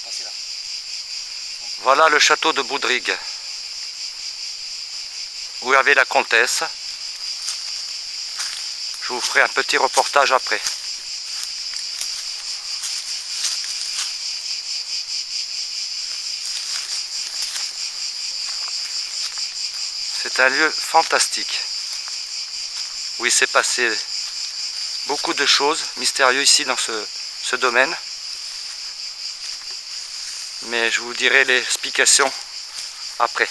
passez là. Voilà le château de Boudrigue, où avait la comtesse. Je vous ferai un petit reportage après. C'est un lieu fantastique, où il s'est passé beaucoup de choses mystérieuses ici dans ce domaine. Mais je vous dirai l'explication après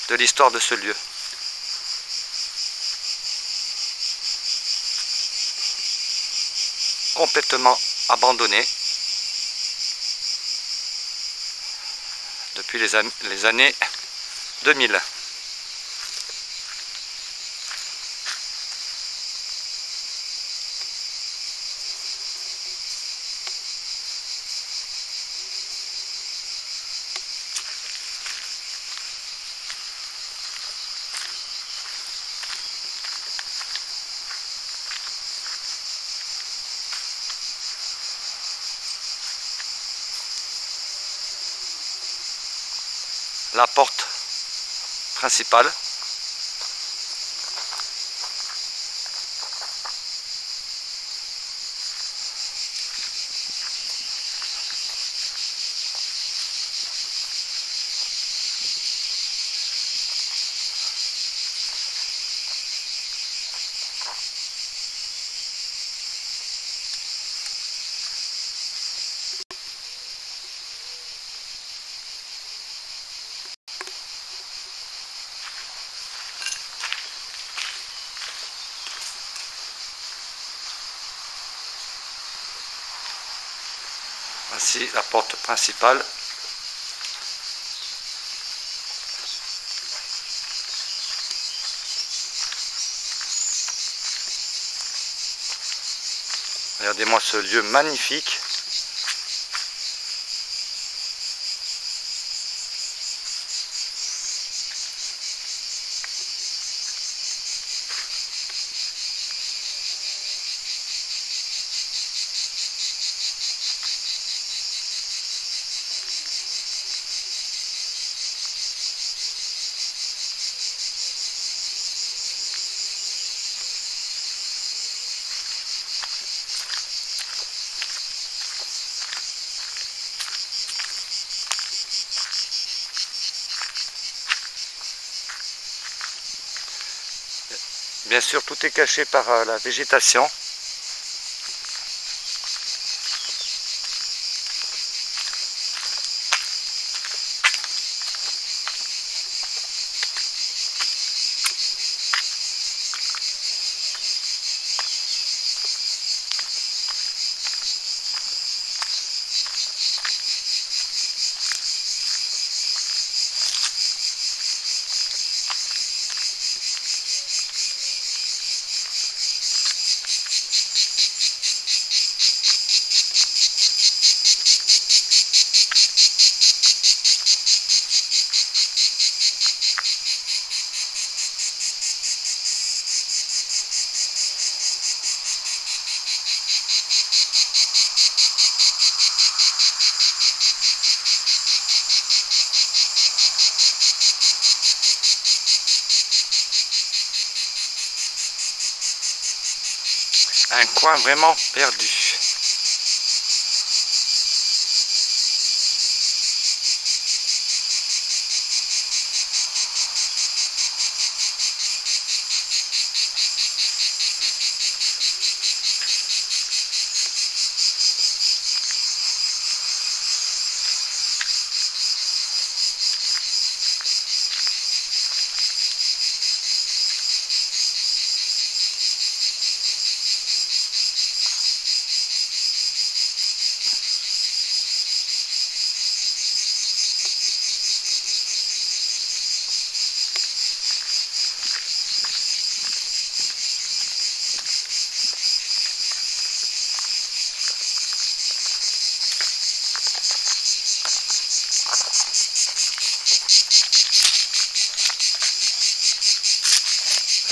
de l'histoire de ce lieu. Complètement abandonné depuis les années 2000. La porte principale. Voici la porte principale. Regardez-moi ce lieu magnifique. Bien sûr, tout est caché par la végétation. Un coin vraiment perdu.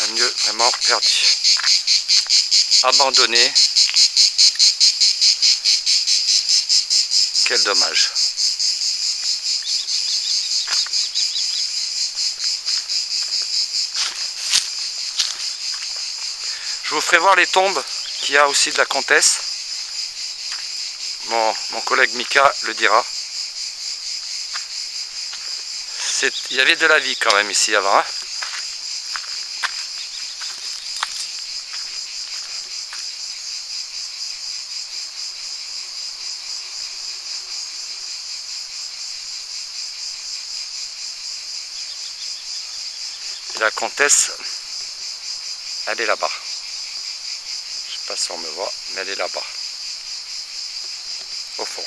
Un lieu vraiment perdu, abandonné, Quel dommage. Je vous ferai voir les tombes qu'il y a aussi de la comtesse. Mon collègue Mika le dira. Il y avait de la vie quand même ici avant. Hein. Et la comtesse, elle est là-bas. Je ne sais pas si on me voit, mais elle est là-bas. Au fond.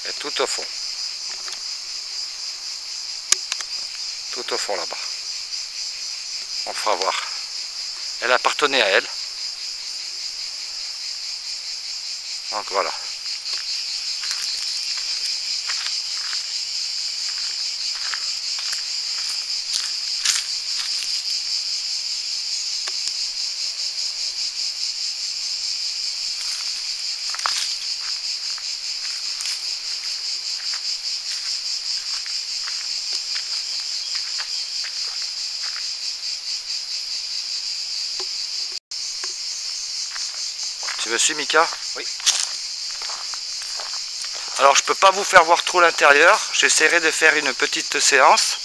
Elle est tout au fond. Tout au fond là-bas. On fera voir. Elle appartenait à elle. Donc voilà. Tu me suis, Mika? Oui. Alors je peux pas vous faire voir trop l'intérieur, j'essaierai de faire une petite séance.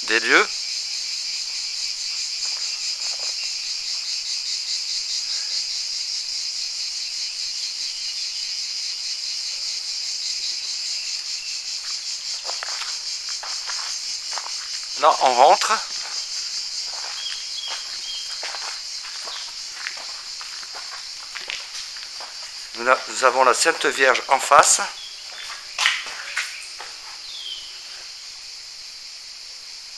Des lieux. Là on rentre. Nous avons la Sainte Vierge en face.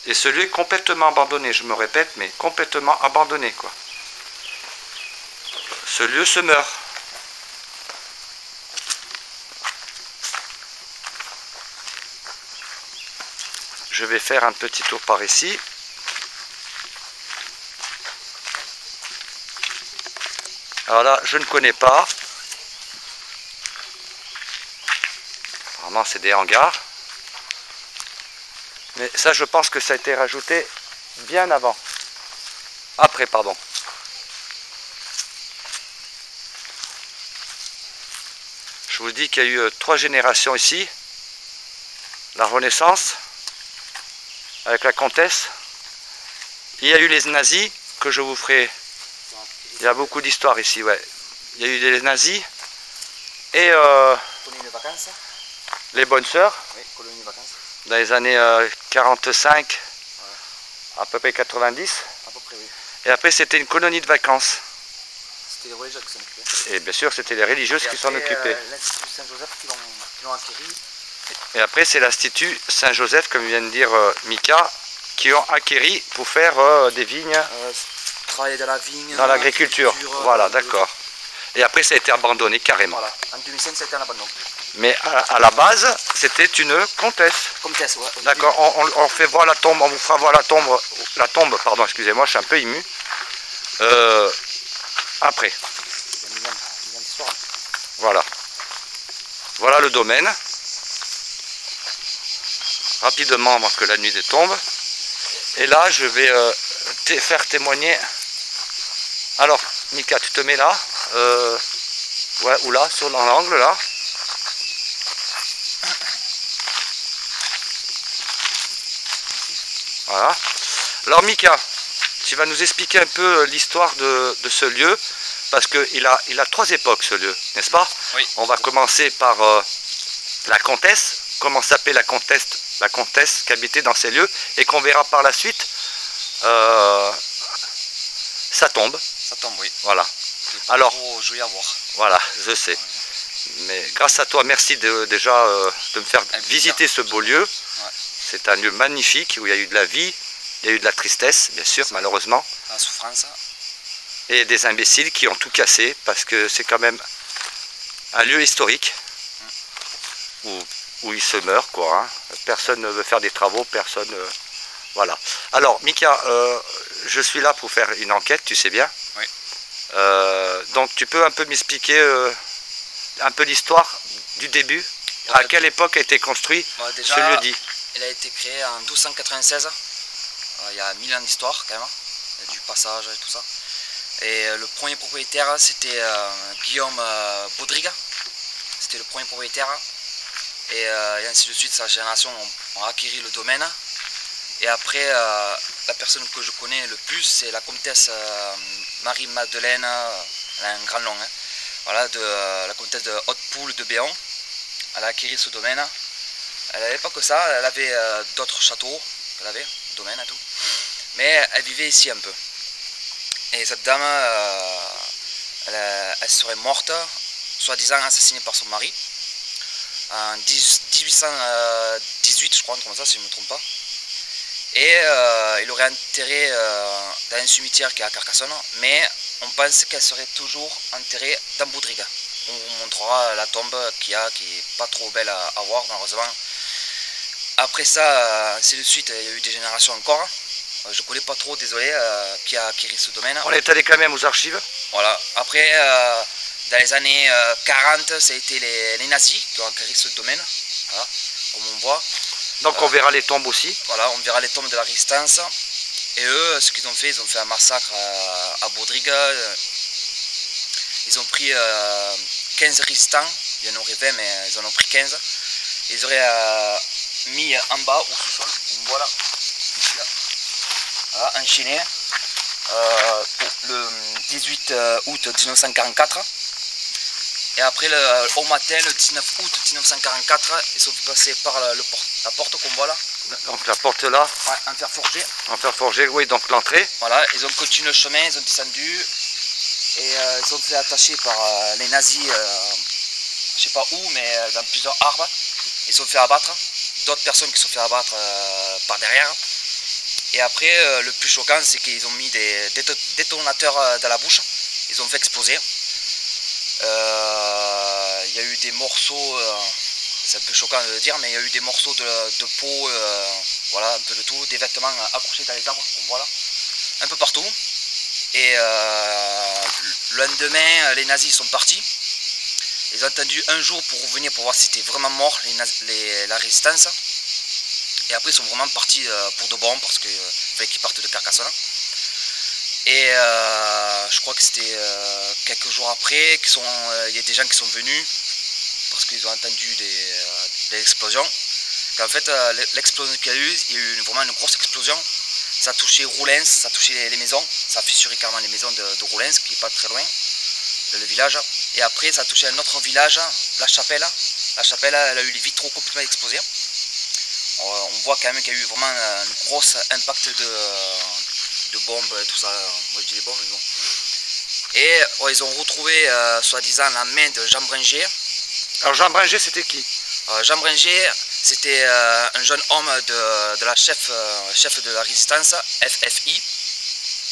Et ce lieu est complètement abandonné, je me répète, mais complètement abandonné, quoi. Ce lieu se meurt. Je vais faire un petit tour par ici. Alors là, je ne connais pas. Apparemment, c'est des hangars. Mais ça, je pense que ça a été rajouté bien avant. Après, pardon. Je vous dis qu'il y a eu 3 générations ici. La Renaissance, avec la comtesse. Il y a eu les nazis, que je vous ferai. Il y a beaucoup d'histoires ici, ouais. Il y a eu les nazis. Et les bonnes sœurs. Oui, colonie de vacances. Dans les années 45, ouais. À peu près 90. À peu près, oui. Et après, c'était une colonie de vacances. C'était les religieuses qui s'en occupaient. Et bien sûr, c'était les religieuses qui s'en occupaient. L'Institut Saint-Joseph qui l'ont acquéri. Et après, c'est l'Institut Saint-Joseph, comme vient de dire Mika, qui ont acquéri pour faire des vignes. Travailler dans la vigne. Dans l'agriculture. Voilà, d'accord. Et après, ça a été abandonné carrément. Voilà. En 2005, ça a été un abandon. Mais à la base, c'était une comtesse. Comtesse, ouais. D'accord, on fait voir la tombe, on vous fera voir la tombe, pardon, excusez-moi, je suis un peu ému. Après. Voilà. Voilà le domaine. Rapidement avant que la nuit tombe. Et là, je vais faire témoigner. Alors, Mika, tu te mets là. Ouais, ou là, sur l'angle là. Voilà. Alors Mika, tu vas nous expliquer un peu l'histoire de ce lieu, parce qu'il a 3 époques ce lieu, n'est-ce pas? Oui. On va commencer par la comtesse, comment s'appelait la comtesse qui habitait dans ces lieux, et qu'on verra par la suite sa tombe. Ça tombe, oui. Voilà. Alors, je vais y avoir. voilà, je sais. Mais grâce à toi, merci déjà de me faire visiter ce beau lieu. Ouais. C'est un lieu magnifique où il y a eu de la vie, il y a eu de la tristesse, bien sûr, malheureusement. La souffrance. Et des imbéciles qui ont tout cassé, parce que c'est quand même un lieu historique où il se meurt, quoi. Hein. Personne ne veut faire des travaux, personne... voilà. Alors, Mika, je suis là pour faire une enquête, tu sais bien. Oui. Donc tu peux un peu m'expliquer un peu l'histoire du début. Ouais. À quelle époque a été construit Déjà, ce lieu-dit? il a été créé en 1296. Il y a 1000 ans d'histoire quand même. Il y a du passage et tout ça. Et le premier propriétaire, c'était Guillaume Baudriga. C'était le premier propriétaire. Et ainsi de suite, sa génération ont acquis le domaine. Et après, la personne que je connais le plus, c'est la comtesse Marie-Madeleine, elle a un grand nom, hein. Voilà, la comtesse de Haute-Poule de Béon. Elle a acquis ce domaine. Elle n'avait pas que ça, elle avait d'autres châteaux qu'elle avait, domaine et tout. Mais elle vivait ici un peu. Et cette dame, elle serait morte, soi-disant assassinée par son mari, en 1818, je crois, comme ça, si je ne me trompe pas. Et il l'aurait enterrée dans un cimetière qui est à Carcassonne, mais on pense qu'elle serait toujours enterrée dans Baudriga. On vous montrera la tombe qu'il y a, qui n'est pas trop belle à voir, malheureusement. Après ça, ainsi de suite, il y a eu des générations encore. Je ne connais pas trop, désolé, qui a acquis ce domaine. On est allé quand même aux archives. Voilà. Après, dans les années 40, ça a été les nazis qui ont acquis ce domaine, voilà, comme on voit. Donc on verra les tombes aussi. Voilà, on verra les tombes de la résistance. Et eux, ce qu'ils ont fait, ils ont fait un massacre à Baudriga. Ils ont pris 15 résistants, il y en aurait 20, mais ils en ont pris 15. Ils auraient mis en bas, au sous-sol, on voit là, ici, là. Voilà, enchaîné, le 18 août 1944. Et après, au matin, le 19 août 1944, ils sont passés par la porte qu'on voit là. Donc la porte là. Ouais, en fer forgé. En fer forgé, oui, donc l'entrée. Voilà, ils ont continué le chemin, ils ont descendu. Et ils sont fait attacher par les nazis, je sais pas où, mais dans plusieurs arbres. Ils sont fait abattre. D'autres personnes qui sont fait abattre par derrière. Et après, le plus choquant, c'est qu'ils ont mis des détonateurs dans la bouche. Ils ont fait exploser. Il y a eu des morceaux, c'est un peu choquant de le dire, mais il y a eu des morceaux de peau, voilà, un peu de tout, des vêtements accrochés dans les arbres, on voit là, un peu partout. Et le lendemain, les nazis sont partis. Ils ont attendu un jour pour revenir pour voir si c'était vraiment mort la résistance. Et après ils sont vraiment partis pour de bon parce qu'il fallait qu'ils partent de Carcassonne. Et je crois que c'était quelques jours après il y a des gens qui sont venus parce qu'ils ont entendu des explosions. En fait, l'explosion qu'il y a eu vraiment une grosse explosion. Ça a touché Roulens, ça a touché les maisons, ça a fissuré carrément les maisons de Roulens, qui n'est pas très loin, le village. Et après, ça a touché un autre village, La Chapelle. La Chapelle, elle a eu les vitraux complètement explosés. On voit quand même qu'il y a eu vraiment un gros impact de bombes et tout ça. Moi je dis des bombes, mais bon. Et ils ont retrouvé, soi-disant, la main de Jean Bringer. Alors Jean Bringer, c'était qui? Jean Bringer, c'était un jeune homme de la chef de la résistance, FFI.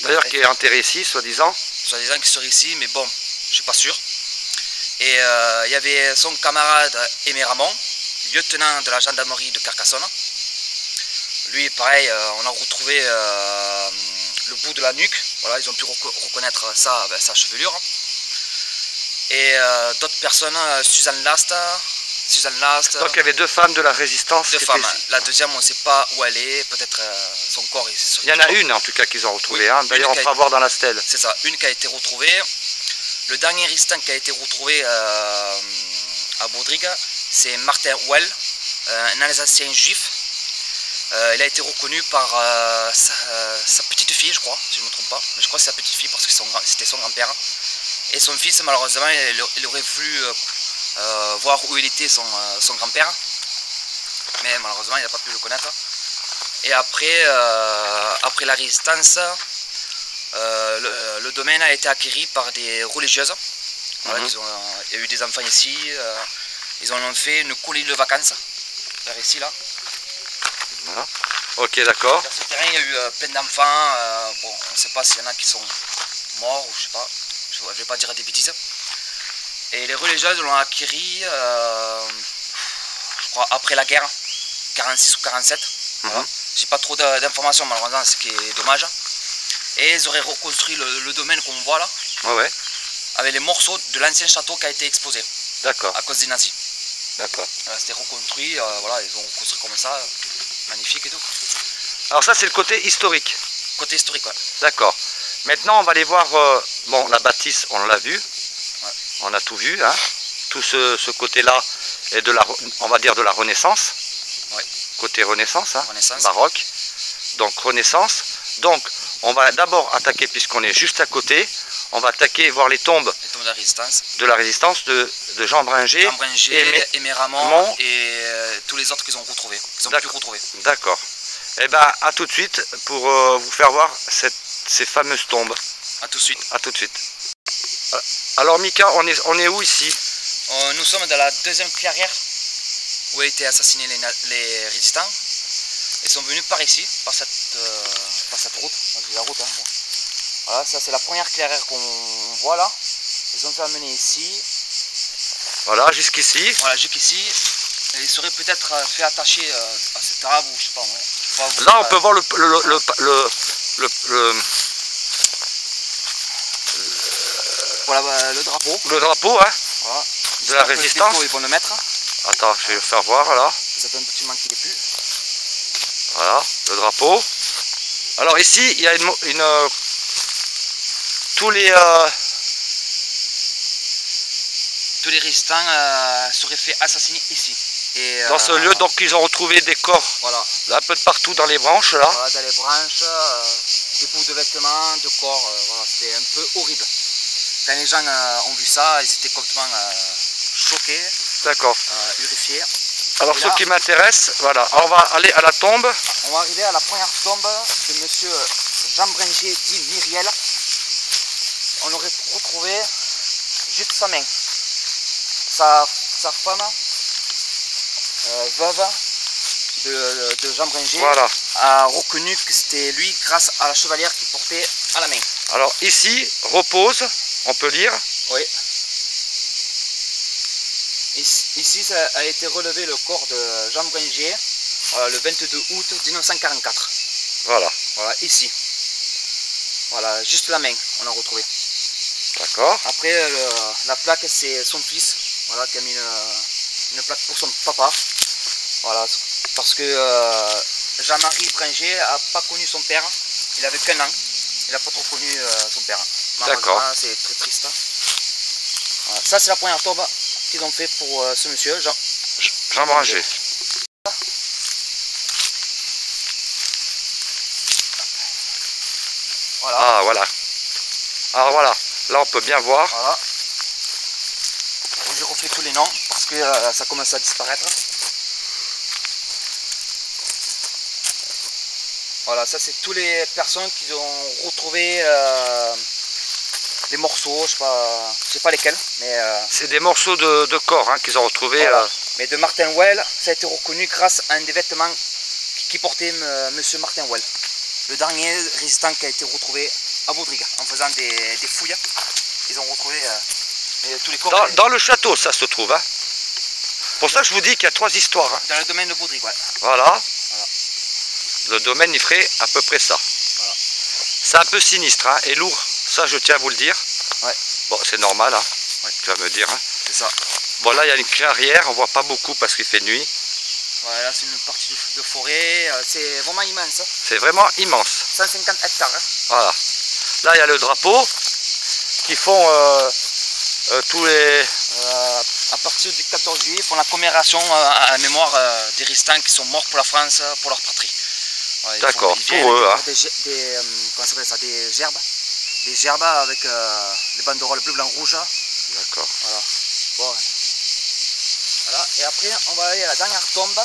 D'ailleurs, qui est enterré ici, soi-disant. Soi-disant qu'il serait ici, mais bon, je ne suis pas sûr. Et il y avait son camarade Aimé Ramon, lieutenant de la gendarmerie de Carcassonne. Lui, pareil, on a retrouvé le bout de la nuque. Voilà, ils ont pu reconnaître ça avec sa chevelure. Et d'autres personnes, Suzanne Last. Donc il y avait deux femmes de la résistance. Deux femmes. La deuxième, on ne sait pas où elle est. Peut-être son corps. Il y en a une en tout cas qu'ils ont retrouvée. Oui, hein. D'ailleurs, on fera voir dans la stèle. C'est ça, une qui a été retrouvée. Le dernier résistant qui a été retrouvé à Baudriga, c'est Martin Well, un Alsacien juif. Il a été reconnu par sa petite fille, je crois, si je ne me trompe pas. Mais je crois que c'est sa petite fille parce que c'était son grand-père. Et son fils, malheureusement, il aurait voulu voir où il était son grand-père. Mais malheureusement, il n'a pas pu le connaître. Et après, après la résistance, le domaine a été acquis par des religieuses. Voilà, il y a eu des enfants ici. Ils en ont fait une colonie de vacances. Vers ici, là. Voilà. Ok, d'accord. Sur ce terrain, il y a eu plein d'enfants. Bon, on ne sait pas s'il y en a qui sont morts ou je sais pas. Je ne vais pas dire des bêtises. Et les religieuses l'ont acquis, je crois, après la guerre, 46 ou 47. Voilà. J'ai pas trop d'informations, malheureusement, ce qui est dommage. Et ils auraient reconstruit le domaine qu'on voit là, Ouais. avec les morceaux de l'ancien château qui a été exposé D'accord. à cause des nazis. D'accord. C'était reconstruit, voilà, ils ont reconstruit comme ça, magnifique et tout. Alors ça c'est le côté historique. Côté historique, ouais. D'accord. Maintenant on va aller voir, bon la bâtisse on l'a vu, Ouais. on a tout vu, hein. Tout ce côté-là est de la, on va dire de la Renaissance. Ouais. Côté Renaissance, hein, Renaissance. baroque. Donc Renaissance. Donc on va d'abord attaquer, puisqu'on est juste à côté, on va attaquer voir les tombes Les tombes de la résistance. de la Résistance de Jean Bringer. Jean Bringer, Aimé Ramon Mont. et tous les autres qu'ils ont retrouvés, qu'ils ont pu retrouver. D'accord. Eh bien à tout de suite pour vous faire voir ces fameuses tombes. A tout de suite. À tout de suite. Alors Mika, on est où ici? Nous sommes dans la deuxième clairière où ont été assassinés les résistants. Ils sont venus par ici, par cette route. Moi, j'ai la route, hein, bon. Voilà, ça c'est la première clairière qu'on voit là. Ils ont fait amener ici. Voilà, jusqu'ici. Voilà, jusqu'ici. Et ils seraient peut-être fait attacher à cet arbre ou je sais pas. Ouais. Là on peut voir le voilà le drapeau. le drapeau, hein, Voilà. de la Résistance. Ils vont le mettre. Attends, je vais le faire voir là. Ça fait un petit moment qu'il est plus. Voilà, le drapeau. Alors ici, il y a tous les résistants seraient fait assassiner ici. Et, dans ce lieu, donc ils ont retrouvé des corps, voilà. un peu de partout dans les branches là. Voilà, dans les branches, des bouts de vêtements, de corps, voilà, c'était un peu horrible. Quand les gens ont vu ça, ils étaient complètement choqués, D'accord. horrifiés. Alors Et ce là, qui m'intéresse, voilà, on va aller à la tombe. on va arriver à la première tombe de monsieur Jean Bringer, dit Myriel. On aurait retrouvé juste sa main. Sa femme, veuve de Jean Bringer, Voilà. a reconnu que c'était lui grâce à la chevalière qu'il portait à la main. Alors ici, repose, on peut lire. Oui. Ici, ça a été relevé le corps de Jean Bringer le 22 août 1944. Voilà. Voilà, ici. Voilà, juste la main, on l'a retrouvé. D'accord. Après, la plaque, c'est son fils, voilà, qui a mis une plaque pour son papa. Voilà, parce que Jean-Marie Bringer n'a pas connu son père, il avait qu'un an, il n'a pas trop connu son père. D'accord. C'est très triste. Voilà. Ça, c'est la première tombe qu'ils ont fait pour ce monsieur, Jean Bringer. Voilà. Ah voilà. Alors voilà, là on peut bien voir. Voilà. J'ai refait tous les noms parce que ça commence à disparaître. Voilà, ça c'est toutes les personnes qui ont retrouvé des morceaux, je sais pas lesquels, mais C'est des morceaux de corps, hein, qu'ils ont retrouvés. voilà. Mais de Martin Well, ça a été reconnu grâce à un des vêtements qui portait monsieur Martin Well, le dernier résistant qui a été retrouvé à Baudrigue en faisant des fouilles. Ils ont retrouvé tous les corps Dans le château, ça se trouve. Hein. Pour ça que je vous dis qu'il y a 3 histoires. Hein. dans le domaine de Baudrigue. Ouais. Voilà. Le domaine, il ferait à peu près ça. Voilà. C'est un peu sinistre, hein, et lourd. Ça, je tiens à vous le dire. Ouais. Bon, c'est normal, hein. Ouais. Tu vas me dire. Hein. C'est ça. Bon, là, il y a une clairière. On voit pas beaucoup parce qu'il fait nuit. Voilà, c'est une partie de forêt. C'est vraiment immense. C'est vraiment immense. 150 hectares. Hein. Voilà. Là, il y a le drapeau qui font tous les... À partir du 14 juillet, pour la commémoration à la mémoire des résistants qui sont morts pour la France, pour leur patrie. Voilà, D'accord, ils viennent pour eux. Hein. comment ça s'appelle ça, des gerbes. Des gerbes avec les banderoles bleu, blanc, rouge. D'accord. Voilà. Bon. Voilà. Et après, on va aller à la dernière tombe.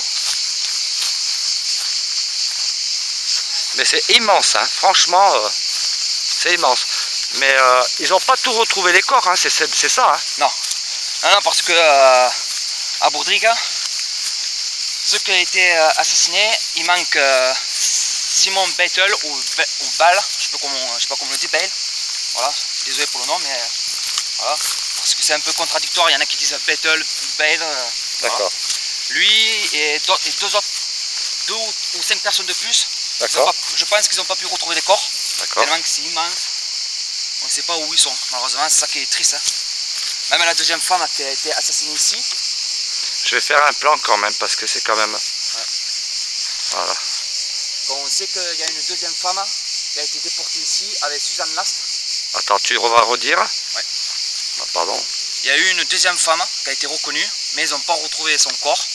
Mais c'est immense, hein. Franchement, c'est immense. Mais ils n'ont pas tout retrouvé les corps, hein. C'est ça. Hein. Non. Non, parce que à Baudrigue, ceux qui ont été assassinés, il manque Simon Beitel ou Ball, je sais pas comment on le dit, Bale. Voilà, désolé pour le nom, mais voilà. Parce que c'est un peu contradictoire, il y en a qui disent Beitel, Bale. D'accord. Voilà. Lui et deux ou 5 personnes de plus, D'accord. je pense qu'ils n'ont pas pu retrouver les corps. D'accord. Tellement que c'est immense. On ne sait pas où ils sont, malheureusement, c'est ça qui est triste. Hein. Même la deuxième femme qui a été assassinée ici. Je vais faire un plan quand même parce que c'est quand même... Ouais. Voilà. Quand on sait qu'il y a une deuxième femme qui a été déportée ici avec Suzanne Last. Attends, tu vas redire? Ouais. Ah, pardon. Il y a eu une deuxième femme qui a été reconnue, mais ils n'ont pas retrouvé son corps.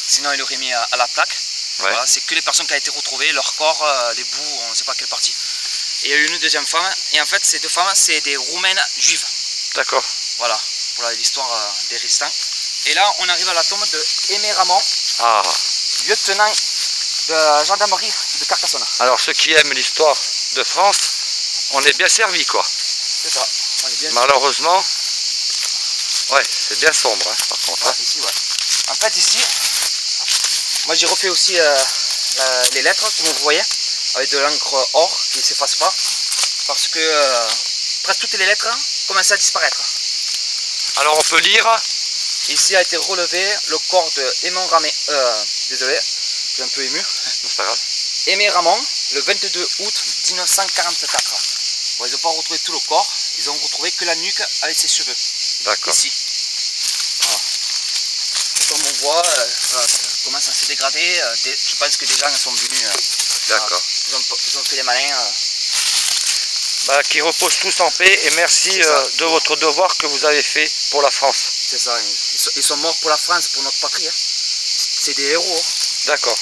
Sinon, ils l'auraient mis à la plaque. Ouais. Voilà, c'est que les personnes qui ont été retrouvées, leur corps, les bouts, on ne sait pas quelle partie. Et il y a eu une deuxième femme, et en fait, ces deux femmes, c'est des Roumaines juives. D'accord. Voilà, pour l'histoire des restants. Et là, on arrive à la tombe de Aimé Ramon, Ah. lieutenant de gendarmerie de Carcassonne. Alors, ceux qui aiment l'histoire de France, on est bien servi, quoi. C'est ça. On est bien Malheureusement, ouais, c'est bien sombre, hein, par contre. Hein. ici, ouais. En fait, ici, moi j'ai refait aussi les lettres, comme vous voyez, avec de l'encre or qui ne s'efface pas, parce que presque toutes les lettres commençaient à disparaître. Alors, on peut lire. Ici a été relevé le corps de Aimé Ramon, désolé, je suis un peu ému. C'est pas grave. Aimé Ramon, le 22 août 1944. Bon, ils n'ont pas retrouvé tout le corps, ils ont retrouvé que la nuque avec ses cheveux. D'accord. Ici. Voilà. Comme on voit, voilà, ça commence à se dégrader. Je pense que des gens sont venus. D'accord. Ils ont fait les malins. Bah, qui reposent tous en paix et merci de votre devoir que vous avez fait pour la France. C'est ça, ils sont morts pour la France, pour notre patrie. Hein. C'est des héros. Hein. D'accord.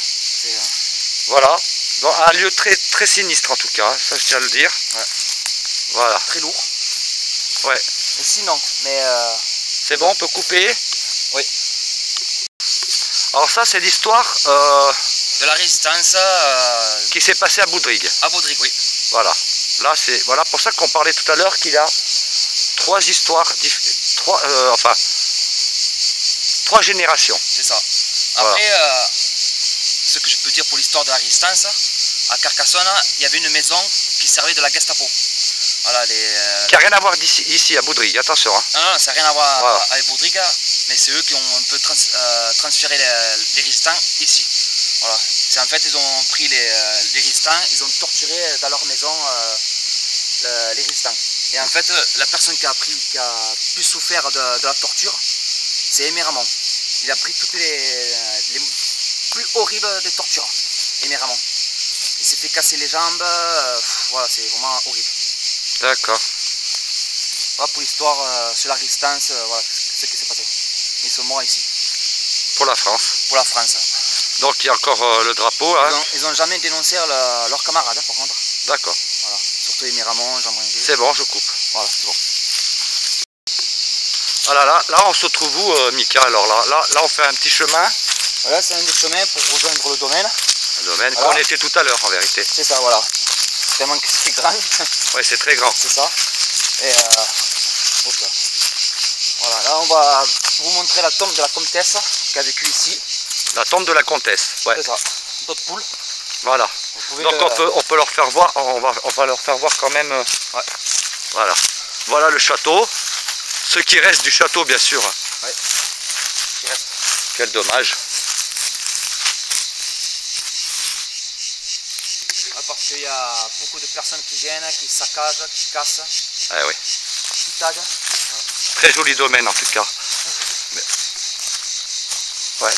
Voilà. Dans un lieu très, très sinistre en tout cas, hein, ça je tiens à le dire. Ouais. Voilà. Très lourd. Ouais. Et sinon, mais... C'est bon, on peut couper? Oui. Alors ça c'est l'histoire de la résistance qui s'est passée à Boudrigue. à Baudrigue, oui. Voilà. Là c'est voilà pour ça qu'on parlait tout à l'heure qu'il y a trois histoires, trois générations. C'est ça. Voilà. Après, ce que je peux dire pour l'histoire de la résistance, à Carcassonne, il y avait une maison qui servait de la Gestapo. Voilà, qui n'a rien à voir ici à Boudrigue, attention. Hein. Non, ça n'a rien à voir voilà. avec Baudrigue, mais c'est eux qui ont un peu transféré les résistants ici. Voilà. C'est en fait, ils ont pris les résistants, ils ont torturé dans leur maison les résistants. Et en fait, la personne qui a pu souffrir de la torture, c'est Aimé Ramon. Il a pris toutes les plus horribles des tortures, Aimé Ramon. Il s'est fait casser les jambes, voilà, c'est vraiment horrible. D'accord. Voilà pour l'histoire sur la résistance, voilà ce qui s'est passé. Ils sont morts ici. Pour la France. Pour la France. Donc il y a encore le drapeau. Hein. Ils n'ont jamais dénoncé leurs camarades, hein, par contre. D'accord. Voilà. Surtout Aimé Ramon, Jean Bringuet. C'est bon, je coupe. Voilà, c'est bon. Voilà, là on se trouve où, Mika? Alors là on fait un petit chemin. Voilà, c'est un des chemins pour rejoindre le domaine. Le domaine voilà. qu'on était tout à l'heure en vérité. C'est ça, voilà. Tellement que c'est grand. Oui, c'est très grand. C'est ça. Et voilà, là on va vous montrer la tombe de la comtesse qui a vécu ici. La tombe de la comtesse. Ouais. C'est ça. D'autres poules. Voilà. Donc on peut leur faire voir, on va leur faire voir quand même. Ouais. Voilà. Voilà le château. Ce qui reste du château bien sûr. Ouais. Qui reste. Quel dommage. Parce qu'il y a beaucoup de personnes qui viennent, qui saccagent, qui cassent. Ah oui. Qui taguent. Très joli domaine en tout cas. Ouais.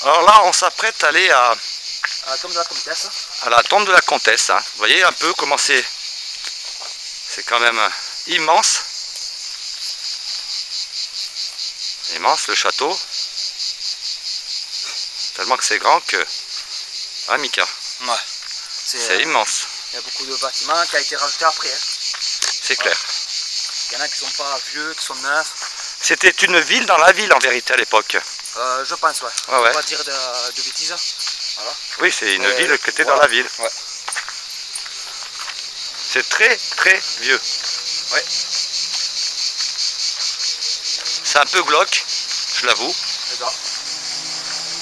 Alors là on s'apprête à aller à la tombe de la comtesse. À la tombe de la comtesse. Hein. Vous voyez un peu comment c'est quand même immense. Immense le château. Tellement que c'est grand que... Ah Mika. Ouais. C'est immense. Il y a beaucoup de bâtiments qui ont été rajoutés après. Hein. C'est clair. Il y en a qui sont pas vieux, qui sont neufs. C'était une ville dans la ville en vérité à l'époque. Je pense, ouais. Ouais, ouais. Faut pas dire de bêtises. Voilà. Oui, c'est une ville qui était dans la ville. Ouais. C'est très très vieux. Ouais. C'est un peu glauque, je l'avoue. C'est ça.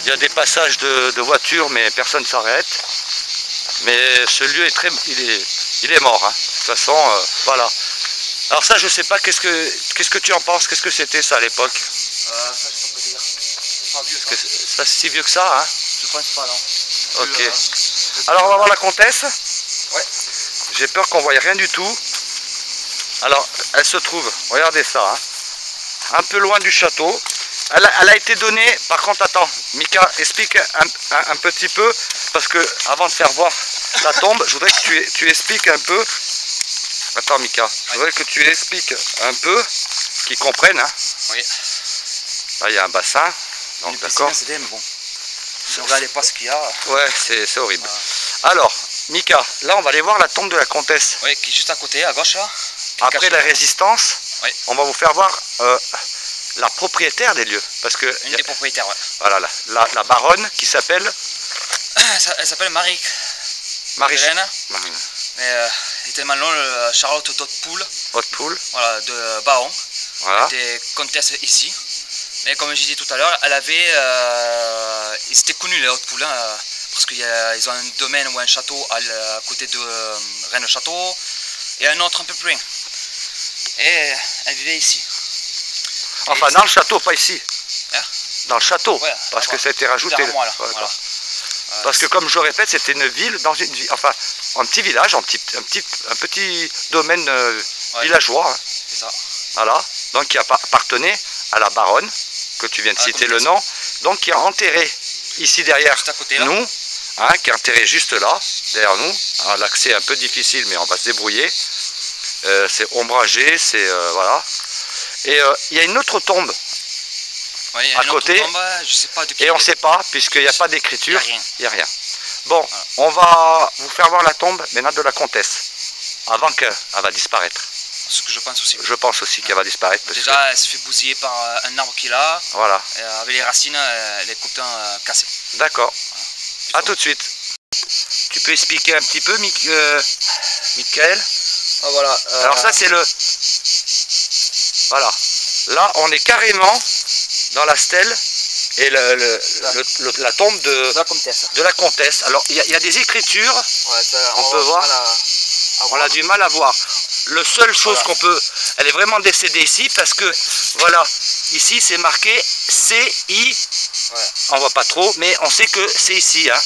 Il y a des passages de voitures, mais personne ne s'arrête. Mais ce lieu est très... Il est mort. Hein. De toute façon, voilà. Alors ça, je sais pas, qu'est-ce que tu en penses? Qu'est-ce que c'était ça à l'époque? Ça, je peux pas dire. C'est pas vieux, c'est pas si vieux que ça, hein? Je pense pas, non. Ok. Alors, on va voir la comtesse. J'ai peur qu'on voie rien du tout. Alors, elle se trouve, regardez ça, hein, un peu loin du château. Elle a été donnée, par contre, attends, Mika, explique un petit peu, parce que avant de faire voir la tombe, je voudrais que tu expliques un peu. Attends, Mika, je voudrais que tu expliques un peu, qu'ils comprennent. Hein. Oui. Là, il y a un bassin, donc d'accord. Mais bon, si on regardez pas ce qu'il y a. Ouais, c'est horrible. Alors, Mika, là, on va aller voir la tombe de la comtesse. Oui, qui est juste à côté, à gauche, là. Après la résistance, oui. On va vous faire voir la propriétaire des lieux. Parce que une des propriétaires, ouais. Voilà, la baronne qui s'appelle... Elle s'appelle Marie. Hélène. Mais elle était maintenant Charlotte d'Hautpoul. Hautpoul. Voilà, de Baron. Voilà. Elle était comtesse ici. Mais comme j'ai dit tout à l'heure, elle avait... ils étaient connus les Hautpoul, hein, parce qu'ils ont un domaine ou un château à côté de Rennes-Château et un autre un peu plus loin. Et elle vivait ici. Enfin, dans le château, pas ici. Hein? Dans le château, ouais, parce que ça a été rajouté. Moi, là, voilà. Parce que comme je répète, c'était une ville, enfin un petit village, un petit domaine villageois. Hein. C'est ça. Voilà, donc qui appartenait à la baronne, que tu viens de citer le nom, donc qui a enterré ici derrière juste à côté, là. nous, hein, qui est enterré juste là, derrière nous. L'accès est un peu difficile, mais on va se débrouiller. C'est ombragé, c'est voilà. Et il y a une autre tombe. Oui, à côté, tombe, je sais pas de qui et on ne sait pas, puisqu'il n'y a pas d'écriture, il n'y a rien. Bon, voilà. On va vous faire voir la tombe maintenant de la comtesse, avant qu'elle va disparaître. Ce que je pense aussi. Je pense aussi qu'elle va disparaître. Déjà, elle se fait bousiller par un arbre qu'il a, voilà. Avec les racines, les coupins cassés. D'accord. Voilà. A tout de suite. Tu peux expliquer un petit peu, Michael? Voilà. Alors ça, c'est le... Voilà. Là, on est carrément dans la stèle et la tombe de la comtesse. Alors, il y a des écritures, ouais, on peut voir, on a du mal à voir. Le seule chose qu'on peut... Elle est vraiment décédée ici parce que, voilà, ici c'est marqué CI, ouais. On voit pas trop, mais on sait que c'est ici. Hein.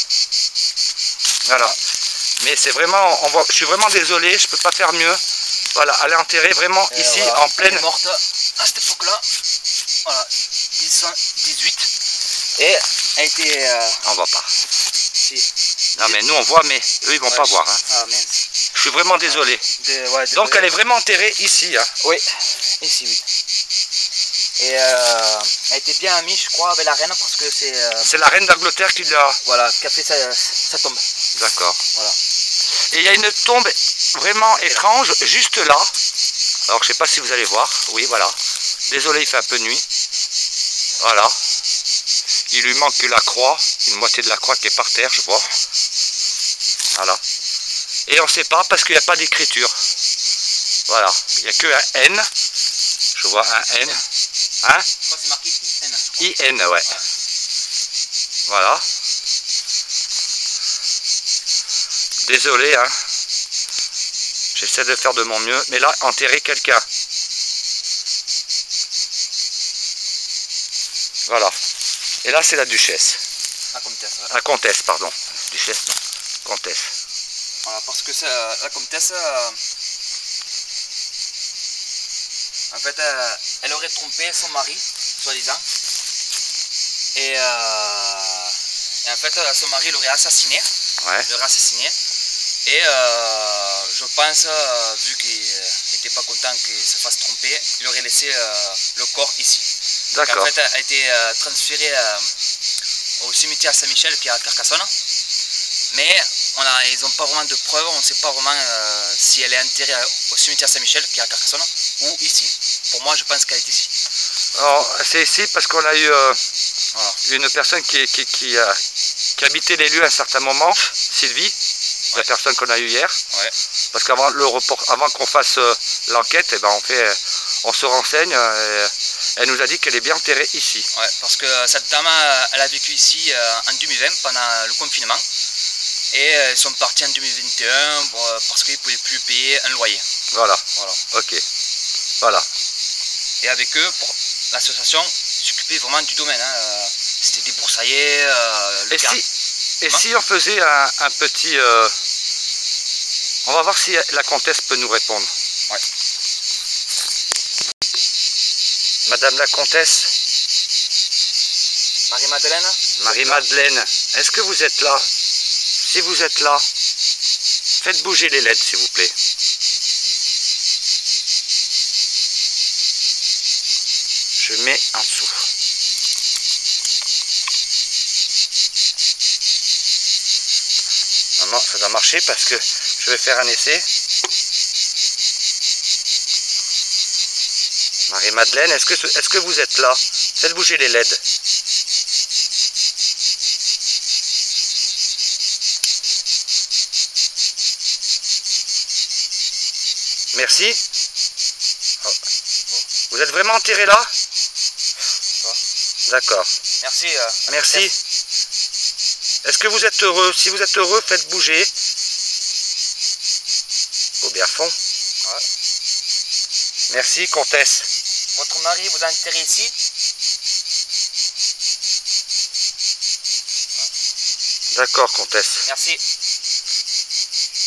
Voilà. Mais c'est vraiment... je suis vraiment désolé, je peux pas faire mieux. Voilà, elle est enterrée vraiment et ici, voilà, en pleine... Elle est morte à cette époque-là. Voilà, 18. Et elle était... On voit pas. Si. Non mais nous on voit, mais eux ils vont pas voir. Hein. Ah mince. Je suis vraiment désolé. Ouais, donc elle est vraiment enterrée ici. Hein. Oui, ici oui. Et elle était bien amie, je crois, avec la reine, parce que c'est... C'est la reine d'Angleterre qui l'a... Voilà, qui a fait sa tombe. D'accord. Voilà. Et il y a une tombe vraiment étrange, juste là. Alors je sais pas si vous allez voir. Oui, voilà. Désolé, il fait un peu nuit. Voilà. Il lui manque que la croix, une moitié de la croix qui est par terre, je vois. Voilà. Et on ne sait pas parce qu'il n'y a pas d'écriture. Voilà. Il n'y a que un N. Je vois un N. Hein? C'est marqué IN. IN, ouais. Voilà. Désolé, hein. J'essaie de faire de mon mieux. Mais là, enterrer quelqu'un. Voilà. Et là, c'est la duchesse. La comtesse. Ouais. La comtesse, pardon. Duchesse, non. Comtesse. Voilà, parce que la comtesse, en fait, elle aurait trompé son mari, soi-disant. Et en fait, son mari l'aurait assassiné. Ouais. L'aurait assassiné. Et je pense, vu qu'il n'était pas content qu'il se fasse tromper, il aurait laissé le corps ici. D'accord. En fait, elle a été transférée au cimetière Saint-Michel qui est à Carcassonne. Mais ils n'ont pas vraiment de preuves, on ne sait pas vraiment si elle est enterrée au cimetière Saint-Michel qui est à Carcassonne ou ici. Pour moi, je pense qu'elle est ici. Alors, c'est ici parce qu'on a eu voilà. Une personne qui habitait les lieux à un certain moment, Sylvie, ouais. La personne qu'on a eue hier. Ouais. Parce qu'avant qu'on fasse l'enquête, eh ben, on se renseigne. Elle nous a dit qu'elle est bien enterrée ici. Ouais, parce que cette dame, elle a vécu ici en 2020 pendant le confinement. Et ils sont partis en 2021 parce qu'ils ne pouvaient plus payer un loyer. Voilà. Ok. Voilà. Et avec eux, l'association s'occupait vraiment du domaine. Hein. C'était débroussaillé. Et si on faisait un petit... On va voir si la comtesse peut nous répondre. Ouais. Madame la comtesse, Marie-Madeleine? Marie-Madeleine, est-ce que vous êtes là? Si vous êtes là, faites bouger les LED s'il vous plaît. Je mets en dessous. Non, ça doit marcher parce que je vais faire un essai. Marie-Madeleine, est-ce que vous êtes là? Faites bouger les LED. Merci. Oh. Vous êtes vraiment enterré là? D'accord. Merci. Merci. Est-ce que vous êtes heureux? Si vous êtes heureux, faites bouger. Au bien fond. Ouais. Merci, comtesse. Votre mari vous a enterré ici? D'accord, comtesse. Merci.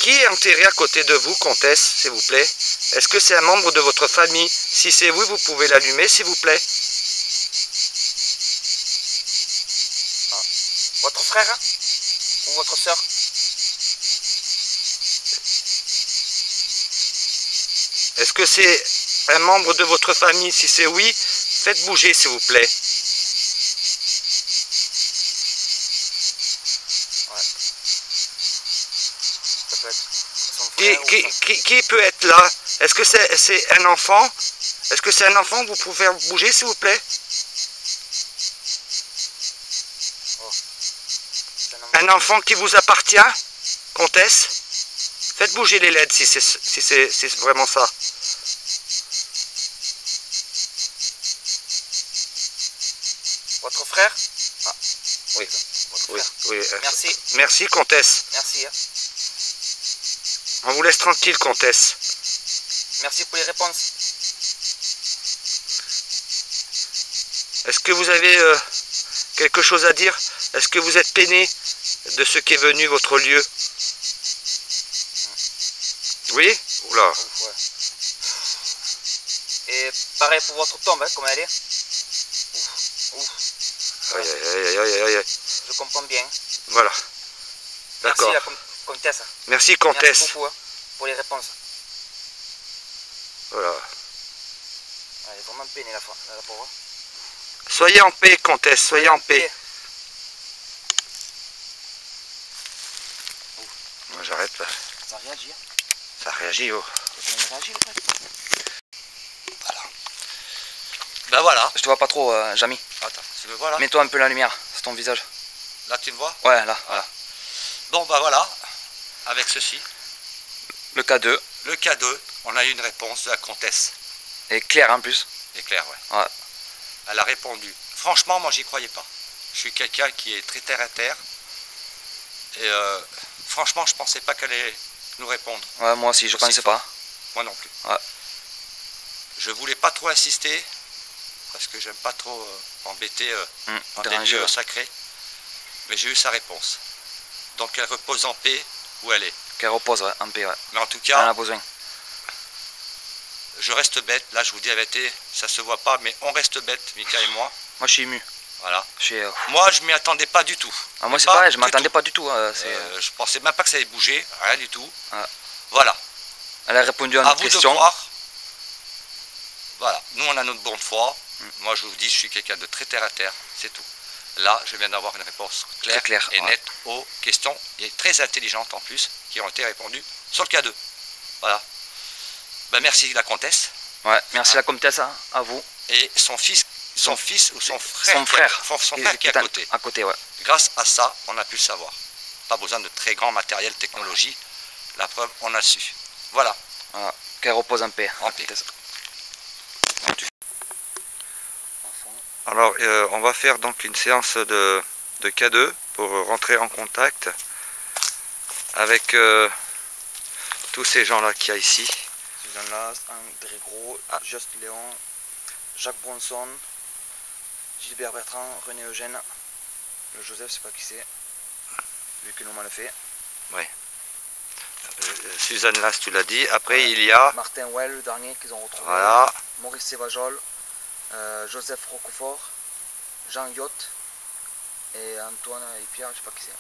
Qui est enterré à côté de vous, comtesse, s'il vous plaît? Est-ce que c'est un membre de votre famille? Si c'est oui, vous pouvez l'allumer, s'il vous plaît. Votre frère? Ou votre soeur? Est-ce que c'est un membre de votre famille? Si c'est oui, faites bouger, s'il vous plaît. Ouais. Ça peut être son frère Qui peut être là? Est-ce que c'est un enfant? Est-ce que c'est un enfant? Vous pouvez faire bouger, s'il vous plaît? Un enfant qui vous appartient, comtesse? Faites bouger les LED si c'est vraiment ça. Votre frère? Ah. Oui. Votre Oui, frère. oui. Merci. Merci, comtesse. Merci. On vous laisse tranquille, comtesse. Merci pour les réponses. Est-ce que vous avez quelque chose à dire? Est-ce que vous êtes peiné de ce qu'est venu votre lieu? Oui? Oula. Ouais. Et pareil pour votre tombe, hein, comment elle est? Ouf. Aïe, aïe, aïe, aïe, aïe. Je comprends bien. Voilà. D'accord. Merci la comtesse. Merci, comtesse. Merci beaucoup pour les réponses. Voilà. Elle est vraiment peinée la pauvre. Soyez en paix, comtesse, soyez en paix. Moi j'arrête là. Ça réagit. Ça réagit, oh. Ça réagit, Voilà. Ben voilà. Je te vois pas trop, Jamy. Attends, tu me vois là? Mets-toi un peu la lumière sur ton visage. Là tu me vois? Ouais, là, voilà. Bon ben voilà, avec ceci. Le K2. Le K2, on a eu une réponse de la comtesse. Et clair en plus. C'est clair, ouais. Ouais. Elle a répondu. Franchement, moi j'y croyais pas. Je suis quelqu'un qui est très terre à terre. Et franchement, je pensais pas qu'elle allait nous répondre. Ouais, moi aussi, je pensais pas. Moi non plus. Ouais. Je voulais pas trop insister, parce que j'aime pas trop embêter dans des lieux sacrés. Mais j'ai eu sa réponse. Donc elle repose en paix où elle est. Qu'elle repose, ouais, en paix, ouais. Mais en tout Elle en cas, a besoin. je reste bête. Là, je vous dis la vérité, ça se voit pas, mais on reste bête, Mika et moi. Moi, je suis ému. Voilà. Je suis, Moi, je m'y attendais pas du tout. Ah, moi, c'est pareil, je m'attendais pas du tout. Je pensais même pas que ça allait bouger, rien du tout. Ouais. Voilà. Elle a répondu à notre question. De croire. Voilà. Nous, on a notre bonne foi. Moi, je vous dis, je suis quelqu'un de très terre à terre. C'est tout. Là, je viens d'avoir une réponse claire et nette aux questions, et très intelligentes en plus, qui ont été répondues sur le K2. Voilà. Ben, merci la comtesse. Ouais, merci la comtesse, hein, à vous. Et son fils ou son frère. Son frère qui est à côté. À côté, ouais. Grâce à ça, on a pu le savoir. Pas besoin de très grand matériel, technologie. La preuve, on a su. Voilà. Voilà. Qu'elle repose en paix. En paix. Alors, on va faire donc une séance de K2 pour rentrer en contact avec tous ces gens-là qu'il y a ici. Suzanne Last, André Gros, Just Léon, Jacques Bronson, Gilbert Bertrand, René Eugène, le Joseph, je sais pas qui c'est, vu que nous on le fait. Ouais. Suzanne Las, tu l'as dit. Après, il y a... Martin Well, le dernier qu'ils ont retrouvé. Voilà. Maurice Sévajol, Joseph Roquefort, Jean Yacht et Antoine et Pierre, je sais pas qui c'est.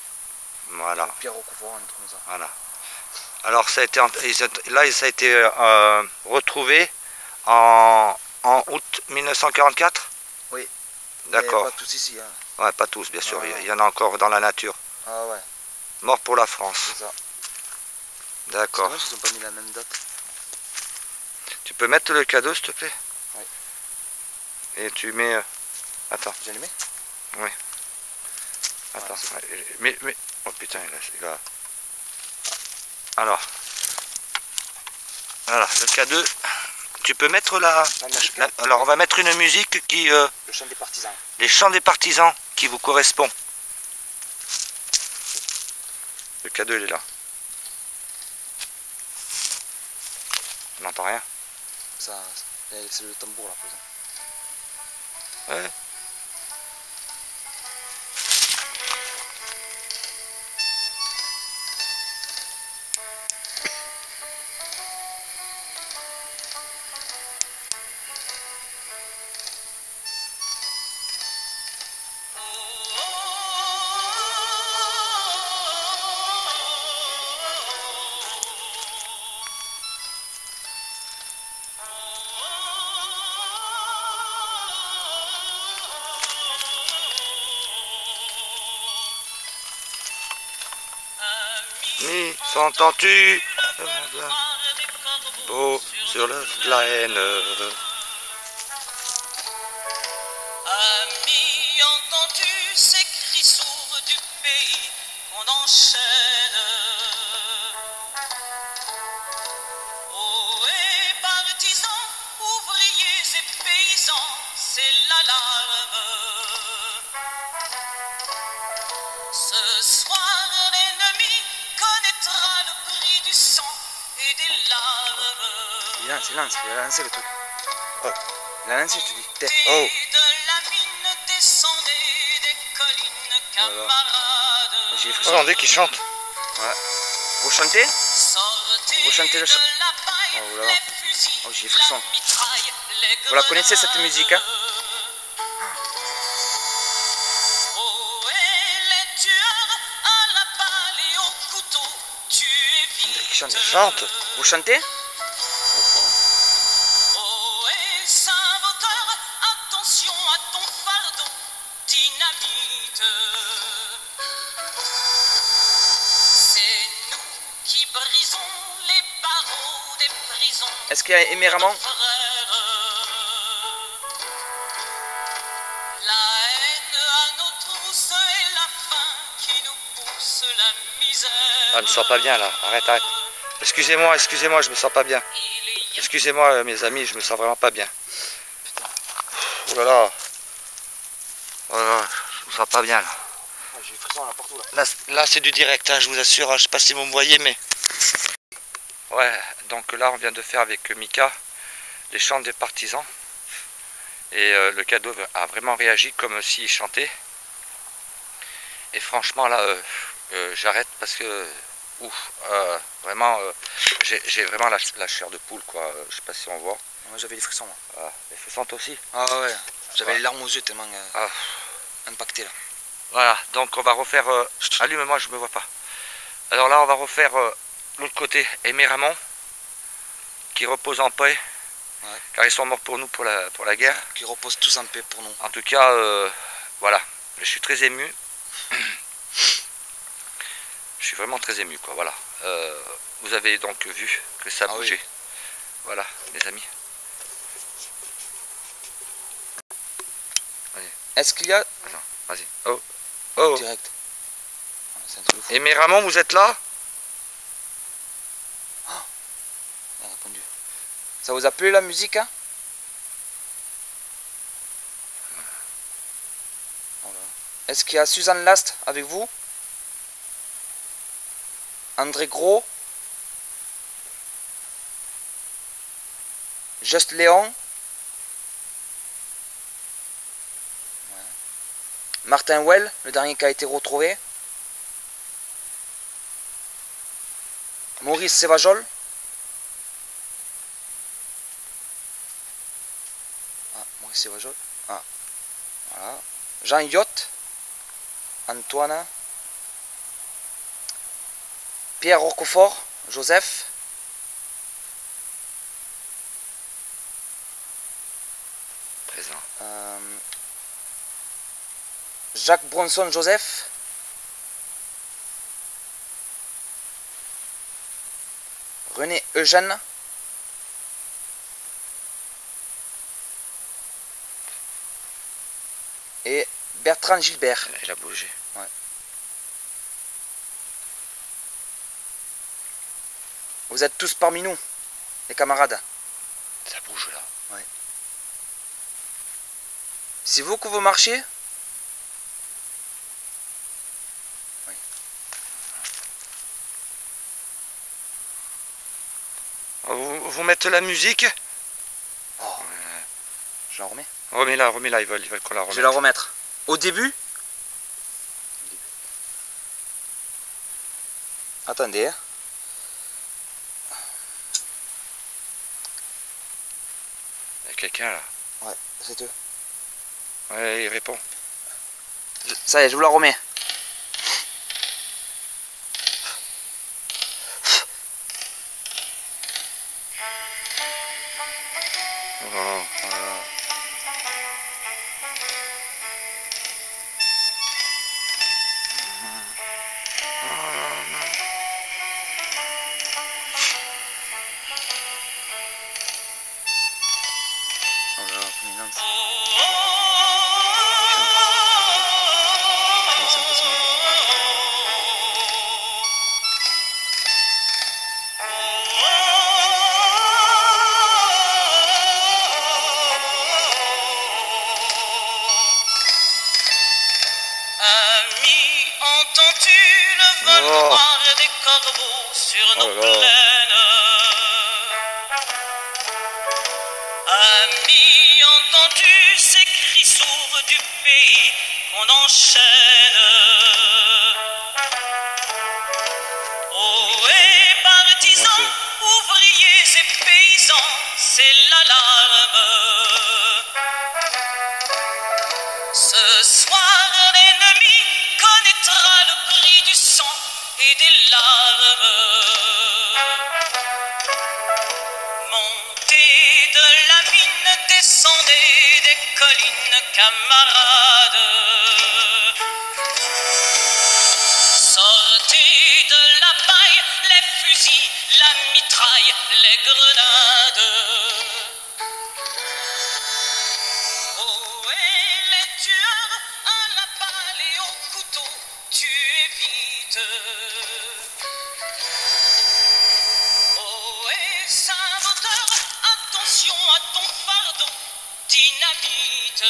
Voilà. Pierre Roquefort, un truc comme ça. Voilà. Alors, ça a été, là, ça a été retrouvé en août 1944. Oui. D'accord. Pas tous ici. Hein. Ouais, pas tous, bien sûr. Il y en a encore dans la nature. Ah ouais. Mort pour la France. C'est ça. D'accord. C'est dommage qu'ils n'ont pas mis la même date. Tu peux mettre le cadeau, s'il te plaît? Oui. Et tu mets... Attends. J'ai allumé? Oui. Attends. Mais... Oh putain, il a... Alors. Voilà, le cadeau. Tu peux mettre alors, on va mettre une musique qui... Le chant des partisans. Les chants des partisans qui vous correspond. Le cadeau, il est là. On n'entend rien. Ça, c'est le tambour là, par exemple. Ouais. Mis, s'entends-tu? Beau sur la plaine. Ami, entends-tu ces cris sourds du pays qu'on enchaîne? Oh, et partisans, ouvriers et paysans, c'est l'alarme. Ce soir, l'ennemi connaîtra le prix du sang et des larmes. Il a lancé le truc. Oh. Il a lancé, je te dis. Oh. De la mine descendait des collines, camarades. J'ai les frissons. Regardez qui chante. Ouais. Vous chantez? Sortez Vous chantez le chant. de la paille, Oh là là. les fusils, Oh, j'ai les frissons. la mitraille, les Vous la connaissez cette grenades. musique, hein? Oh, et les tueurs à la balle et au couteau, tuez vite. Qui chante. Chante. Vous chantez? Oh, et saboteur, attention à ton fardeau, dynamite. C'est nous qui brisons les barreaux des prisons. Est-ce qu'il y a Aimé Ramon? Frères, la haine à nos trousses et la faim qui nous pousse la misère. Ah, je me sens pas bien là. Arrête, arrête. Excusez-moi, je me sens pas bien. Excusez-moi mes amis, je me sens vraiment pas bien. Oh là là. Oh là là, je me sens pas bien là. J'ai les frissons là partout là. Là c'est du direct, hein, je vous assure, hein, je sais pas si vous me voyez mais... Ouais, donc là on vient de faire avec Mika les chants des partisans. Et le cadeau a vraiment réagi comme s'il chantait. Et franchement là, j'arrête parce que... Ouf, vraiment, j'ai vraiment la chair de poule quoi, je sais pas si on voit. Moi j'avais les frissons là. Voilà. Les frissons aussi. Ah ouais. J'avais les larmes aux yeux tellement impacté là. Voilà, donc on va refaire... Allume-moi, je me vois pas. Alors là, on va refaire l'autre côté, Aimé Ramon, qui repose en paix, Ouais. car ils sont morts pour nous pour la guerre. Qui reposent tous en paix pour nous. En tout cas, voilà, je suis très ému. Je suis vraiment très ému, quoi, voilà. Vous avez donc vu que ça Ah bougeait. oui. Voilà, les amis. Est-ce qu'il y a... Attends, vas-y. Oh, oh. Direct. C'est un truc de fou. Aimé Ramon, vous êtes là? Il a répondu. Ça vous a plu la musique, hein? Voilà. Est-ce qu'il y a Suzanne Last avec vous? André Gros? Just Léon? Ouais. Martin Well, le dernier qui a été retrouvé? Maurice Sévajol. Ah, Maurice Sévajol. Ah, voilà. Jean Yotte. Antoine. Pierre Roquefort. Joseph. Présent. Jacques Bronson Joseph. René Eugène. Et Bertrand Gilbert. Il a bougé. Ouais. Vous êtes tous parmi nous, les camarades. Ça bouge là. Ouais. C'est vous que vous marchez? Oui. Vous mettez la musique? Oh. Je la remets. Remets-la, ils veulent qu'on la remette. Je vais la remettre. Au début. Attendez. Il y a quelqu'un là. Ouais, c'est eux. Ouais, il répond. Ça y est, je vous la remets. Oh, voilà. Oh là là, comme il lance. Ami, entends-tu le vol noir des corbeaux sur nos plaines? Ami, entends-tu ces cris sourds du pays qu'on enchaîne? Oh, et partisans, ouvriers et paysans, c'est l'alarme. Ce soir, l'ennemi connaîtra le prix du sang et des larmes. Montez de la mine, descendez des collines, camarades. Sortez de la paille, les fusils, la mitraille, les grenades. Oh, et les tueurs, à la balle et au couteau, tuez vite. Oh, et saboteur, attention à ton fardeau, dynamite.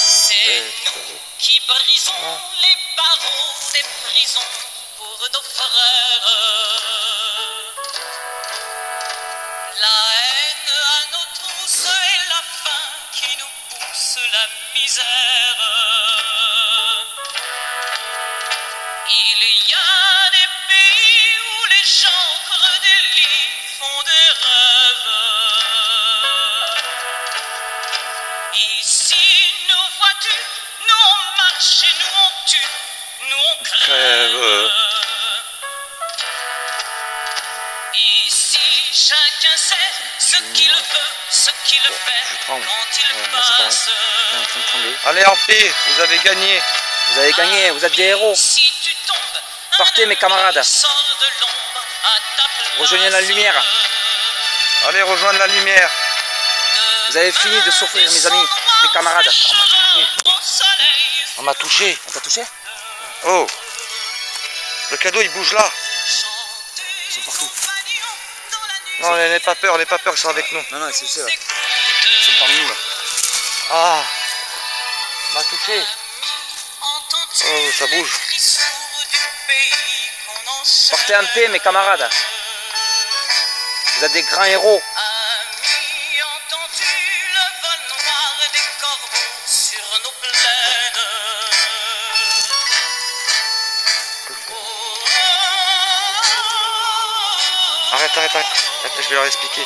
C'est nous qui brisons les barreaux des prisons pour nos frères. La haine à nos trousses et la faim qui nous pousse la misère. Il y a des pays où les gens creux des lits font des rêves. Ici, nous vois-tu, nous on marche et nous on tue, nous on crève. Ici, chacun sait ce qu'il veut, ce qu'il fait quand il passe. Allez en paix, vous avez gagné. Vous avez gagné, vous êtes des héros. Si tu tombes, Partez mes camarades. sors de l'ombre à ta place. Rejoignez la lumière. Allez rejoindre la lumière. Vous avez fini de souffrir, mes amis, mes camarades. On m'a touché. On t'a touché? Oh, le cadeau il bouge là. Ils sont partout. Non, n'aie pas peur, ils sont avec nous. Non, non, c'est là. Ils sont parmi nous là. Ah, on m'a touché. Oh, ça bouge. Partez en paix, mes camarades. Vous êtes des grands héros. Ami, entends-tu le vol noir des corbeaux sur nos plaines? Oh, arrête. Attends, je vais leur expliquer.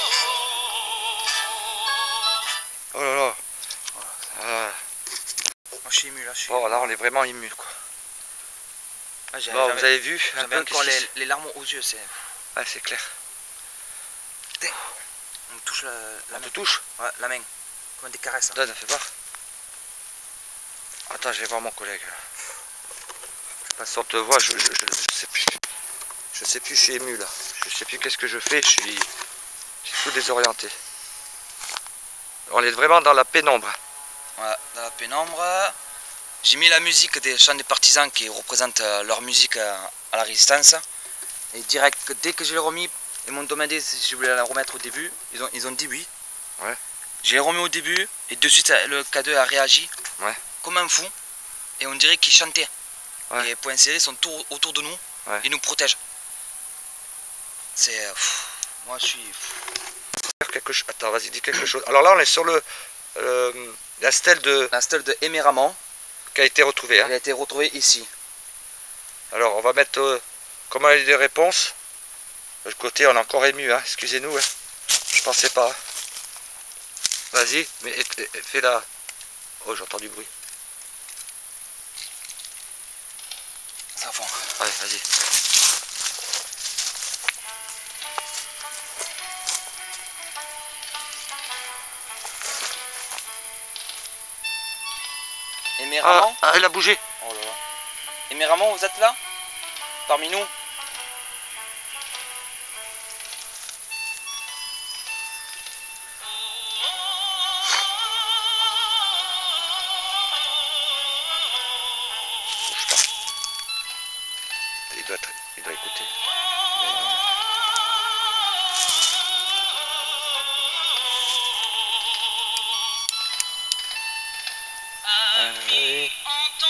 Oh là là. Moi je suis ému là. Bon, là on est vraiment ému quoi. Ah, Bon, vous avez vu un j'avais peu encore qu'est-ce qui- les larmes aux yeux. Ouais, c'est clair. On me touche la On main. te touche? Ouais, la main. Comme des caresses. Donne, fais voir. Attends, je vais voir mon collègue. Je sais pas si on te voit, je sais plus. Je sais plus, je suis ému là. Je sais plus qu'est-ce que je fais, je suis tout désorienté. On est vraiment dans la pénombre. Ouais, dans la pénombre. J'ai mis la musique des chants des partisans qui représentent leur musique à la résistance. Et direct, dès que je l'ai remis, ils m'ont demandé si je voulais la remettre au début. Ils ont dit oui. Ouais. Je l'ai remis au début et de suite le K2 a réagi comme un fou. Et on dirait qu'ils chantaient. Ouais. Et Point Serré sont tout autour de nous. Ouais. Ils nous protègent. C'est... moi je suis... Attends, vas-y, dis quelque chose. Alors là, on est sur la stèle La stèle de Aimé Ramon, qui a été retrouvée. Hein. elle a été retrouvée ici. Alors, on va mettre... comment elle a des réponses. De l'autre côté, on est encore ému, hein. Excusez-nous. Hein. Je pensais pas. Vas-y, mais fais la... Oh, j'entends du bruit. Ça fond. Allez, vas-y. Aimé Ramon. Ah, elle a bougé. Oh là là. Aimé Ramon, vous êtes là? Parmi nous? Bouge pas. Il doit écouter.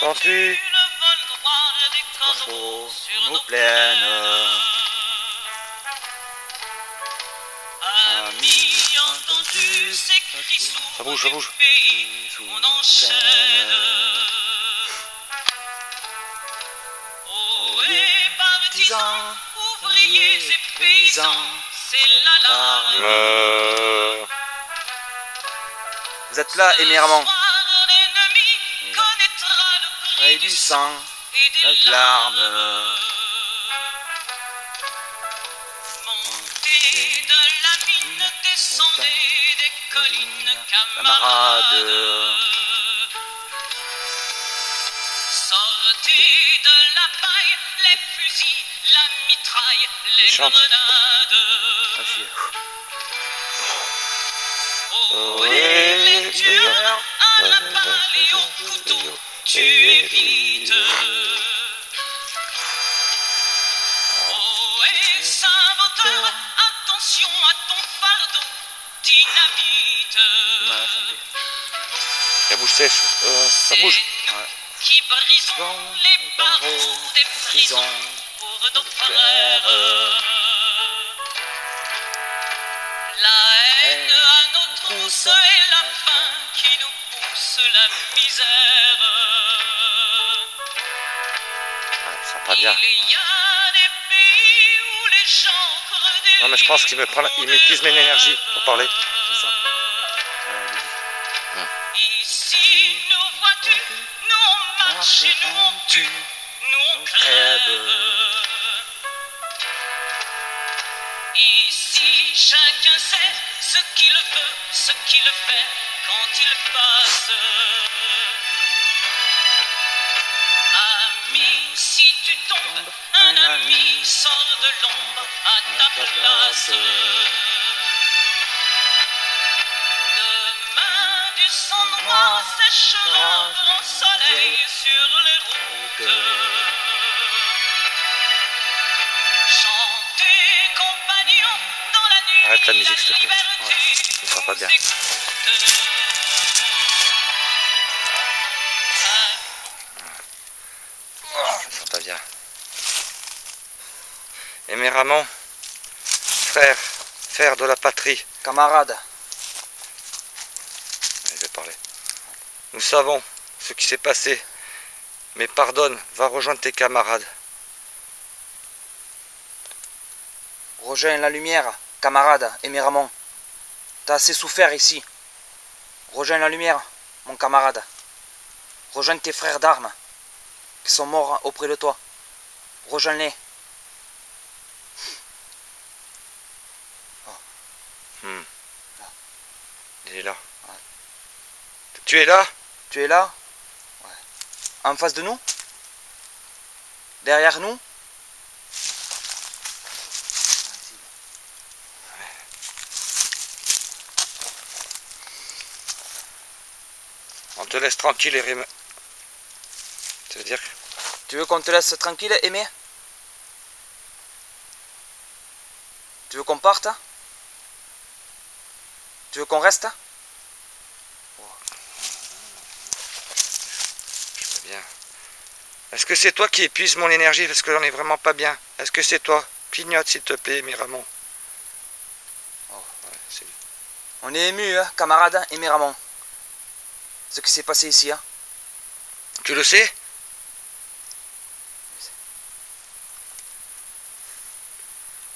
Entends-tu le vol noir des corbeaux sur nos plaines? Ami, entends-tu ces cris sourds Ça bouge, ça bouge. du pays où on enchaîne? Ohé, partisans, ouvriers et paysans, c'est l'alarme. Vous êtes là, Aimé Ramon? L'ennemi connaîtra le prix Et du sang, et des de larmes. larmes. Montez de la mine, descendez des collines, Camarades. camarades. Sortez de la paille, les fusils, la mitraille, les Chante. grenades. Oh, et les tueurs, à la balle et au couteau, tu évites. Oh, et saboteur, attention à ton fardeau, dynamite. La bouche sèche. Ça bouge. C'est nous qui brisons les barreaux des prisons pour nos frères. La haine à nos trousses et la faim qui nous pousse la misère. Ça va pas bien. Il y a des pays où les gens creux des Non, mais je pense qu'il m'épuise mon énergie pour parler. C'est ça. Ici, nous vois-tu, nous on marche et nous on tue, nous on crève. Ici, chacun sait ce qu'il veut, ce qu'il fait quand il passe. Ami, si tu tombes, un ami sort de l'ombre à ta place. Demain, du sang noir séchera au soleil sur les routes. Chantez, compagnons, dans la nuit. Arrête la musique, s'il te plaît. liberté Ce sera pas bien. nous écoute. Ça sent pas bien. Aimé Ramon, frère de la patrie. Camarades. Je vais parler. Nous savons ce qui s'est passé, mais pardonne, va rejoindre tes camarades. Rejoins la lumière, camarade Éméramon. T'as assez souffert ici. Rejoins la lumière, mon camarade. Rejoins tes frères d'armes qui sont morts auprès de toi. Rejoins-les. Il est là. Ouais. Tu es là? Tu es là? Ouais. En face de nous? Derrière nous? On te laisse tranquille et ça veut dire que... Tu veux qu'on te laisse tranquille, Aimé? Tu veux qu'on parte? Tu veux qu'on reste? Je veux bien. Est-ce que c'est toi qui épuise mon énergie parce que j'en ai vraiment pas bien? Est-ce que c'est toi? Clignote s'il te plaît, Éméramon. Oh, ouais, on est ému, hein, camarade Éméramon. Ce qui s'est passé ici. Hein. Tu le sais?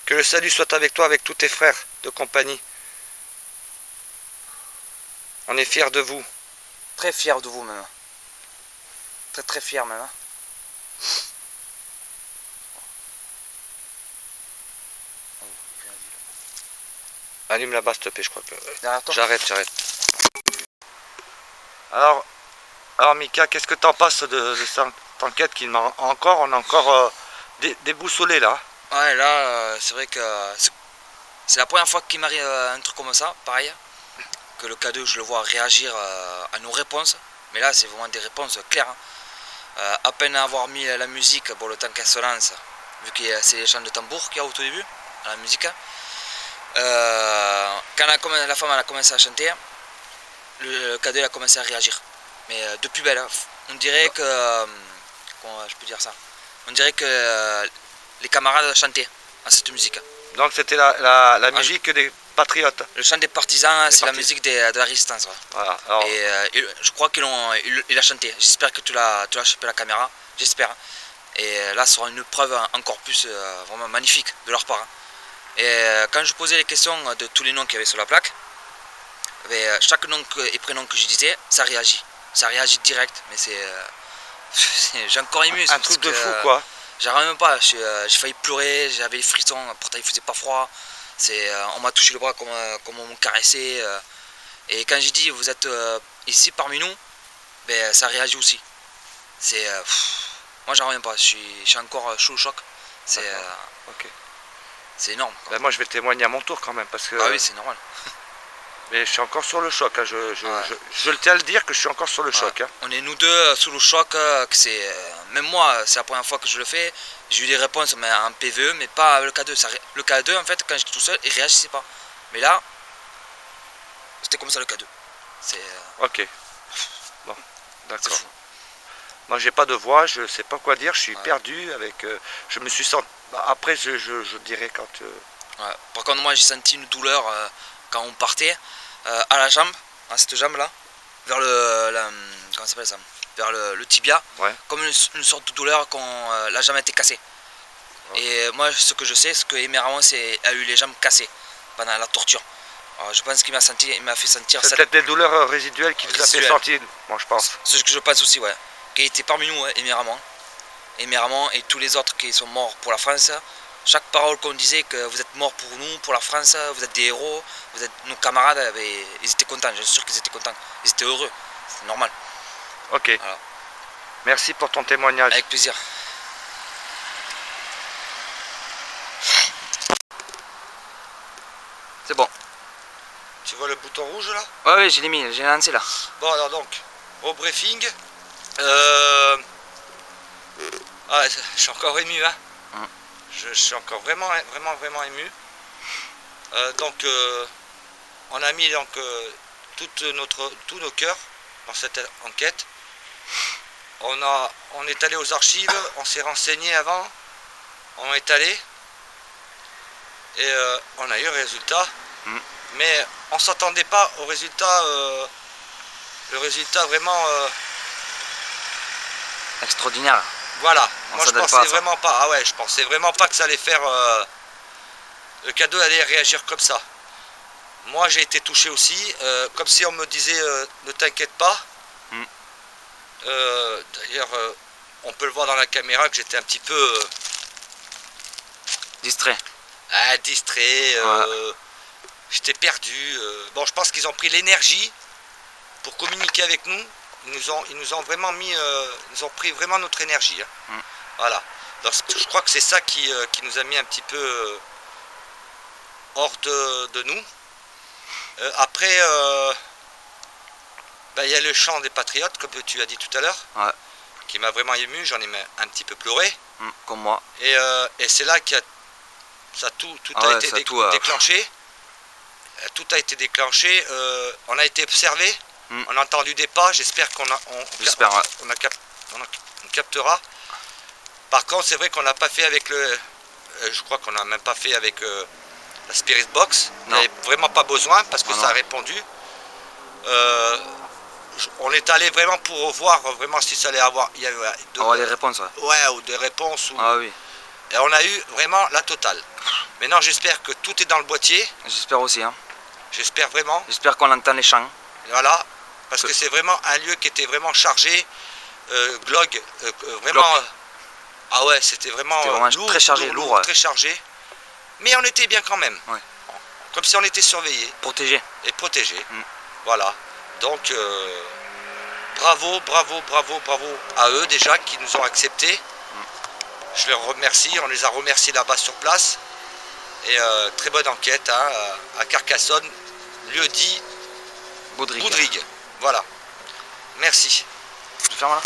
Que le salut soit avec toi, avec tous tes frères de compagnie. On est fiers de vous. Très fiers de vous même. Très très fiers même. Hein. Allume là-bas s'il te plaît, je crois que... J'arrête. Alors Mika, qu'est-ce que t'en penses de cette enquête qui m'a encore... On a encore déboussolé là. Ouais, là, c'est vrai que c'est la première fois qu'il m'arrive un truc comme ça, pareil. Que le K2, je le vois réagir à nos réponses. Mais là, c'est vraiment des réponses claires. Hein. À peine avoir mis la musique, bon, le temps qu'elle se lance, vu que c'est les chants de tambour qu'il y a au tout début, à la musique. Quand la femme elle a commencé à chanter, le K2 a commencé à réagir. Mais de plus belle. Hein. On dirait que... comment je peux dire ça? On dirait que les camarades chantaient à cette musique. Donc c'était la musique des patriotes. Le chant des partisans, c'est la musique de la résistance. Ouais. Voilà, alors... Et je crois qu'il a chanté. J'espère que tu l'as chopé la caméra. J'espère. Et là, ce sera une preuve encore plus vraiment magnifique de leur part. Hein. Et quand je posais les questions de tous les noms qu'il y avait sur la plaque, chaque nom et prénom que je disais, ça réagit. Ça réagit direct. Mais c'est... j'ai encore ému. Un truc de fou quoi. J'arrive même pas, j'ai failli pleurer, j'avais les frissons, pourtant il faisait pas froid. On m'a touché le bras comme on me caressait. Et quand j'ai dit vous êtes ici parmi nous, ben, ça réagit aussi. Moi j'en reviens pas, je suis encore sous le choc. C'est énorme. Ben, moi je vais témoigner à mon tour quand même parce que... Ah oui, c'est normal. Mais je suis encore sur le choc, hein. Je le tiens à le dire que je suis encore sur le choc. Hein. On est nous deux sous le choc, même moi c'est la première fois que je le fais, j'ai eu des réponses mais en PVE mais pas le K2. Le K2 en fait quand j'étais tout seul il réagissait pas. Mais là, c'était comme ça le K2. Ok, bon, d'accord. Moi j'ai pas de voix, je sais pas quoi dire, je suis perdu avec... je me suis senti... Après je dirais quand... Ouais. Par contre moi j'ai senti une douleur quand on partait à la jambe, à cette jambe là, vers comment ça s'appelle ça, vers le tibia, comme une sorte de douleur quand la jambe était cassée. Et moi ce que je sais, c'est que Éméramon a eu les jambes cassées pendant la torture. Alors, je pense qu'il m'a fait sentir... C'est peut-être des douleurs résiduelles qui vous a fait sentir, moi je pense. C'est ce que je pense aussi, ouais. Qui était parmi nous, Éméramon. Éméramon et tous les autres qui sont morts pour la France. Chaque parole qu'on disait que vous êtes morts pour nous, pour la France, vous êtes des héros, vous êtes nos camarades, ils étaient contents, je suis sûr qu'ils étaient contents, ils étaient heureux, c'est normal. Ok, voilà. Merci pour ton témoignage. Avec plaisir. C'est bon. Tu vois le bouton rouge là? Ouais, je l'ai mis, j'ai lancé là. Bon alors donc, au briefing, je suis encore ému hein. Je suis encore vraiment ému. Donc on a mis donc tous nos cœurs dans cette enquête. On est allé aux archives, on s'est renseigné avant, on est allé et on a eu le résultat. Mais on s'attendait pas au résultat, le résultat vraiment extraordinaire. Voilà, moi je pensais vraiment pas. Ah ouais, je pensais vraiment pas que ça allait faire le cadeau allait réagir comme ça. Moi j'ai été touché aussi, comme si on me disait ne t'inquiète pas. D'ailleurs on peut le voir dans la caméra que j'étais un petit peu distrait. Distrait, j'étais perdu. Bon, je pense qu'ils ont pris l'énergie pour communiquer avec nous. Ils nous ont vraiment mis, ils ont pris vraiment notre énergie. Hein. Voilà. Donc, je crois que c'est ça qui nous a mis un petit peu hors de nous. Après, il y a le chant des patriotes, comme tu as dit tout à l'heure, qui m'a vraiment ému. J'en ai un petit peu pleuré. Comme moi. Et c'est là qu'il y a tout a été déclenché. Tout a été déclenché. On a été observé. On a entendu des pas. J'espère qu'on captera. Par contre, c'est vrai qu'on n'a pas fait avec le. Je crois qu'on n'a même pas fait avec la Spirit Box. Il n'y avait vraiment pas besoin parce que ça a répondu. On est allé vraiment pour voir vraiment si ça allait avoir. Il y avait des réponses. Ou des réponses. Oui. Et on a eu vraiment la totale. Maintenant, j'espère que tout est dans le boîtier. J'espère aussi. Hein. J'espère vraiment. J'espère qu'on entend les chants. Voilà. Parce que c'est vraiment un lieu qui était vraiment chargé. Glog. Vraiment. Ah ouais, c'était vraiment lourd, très chargé, lourd. Très chargé. Mais on était bien quand même. Ouais. Comme si on était surveillé. Protégé. Et protégé. Voilà. Donc, bravo à eux déjà qui nous ont acceptés. Je les remercie, on les a remerciés là-bas sur place. Et très bonne enquête hein, à Carcassonne, lieu dit Boudrigue. Voilà. Merci. Je ferme là.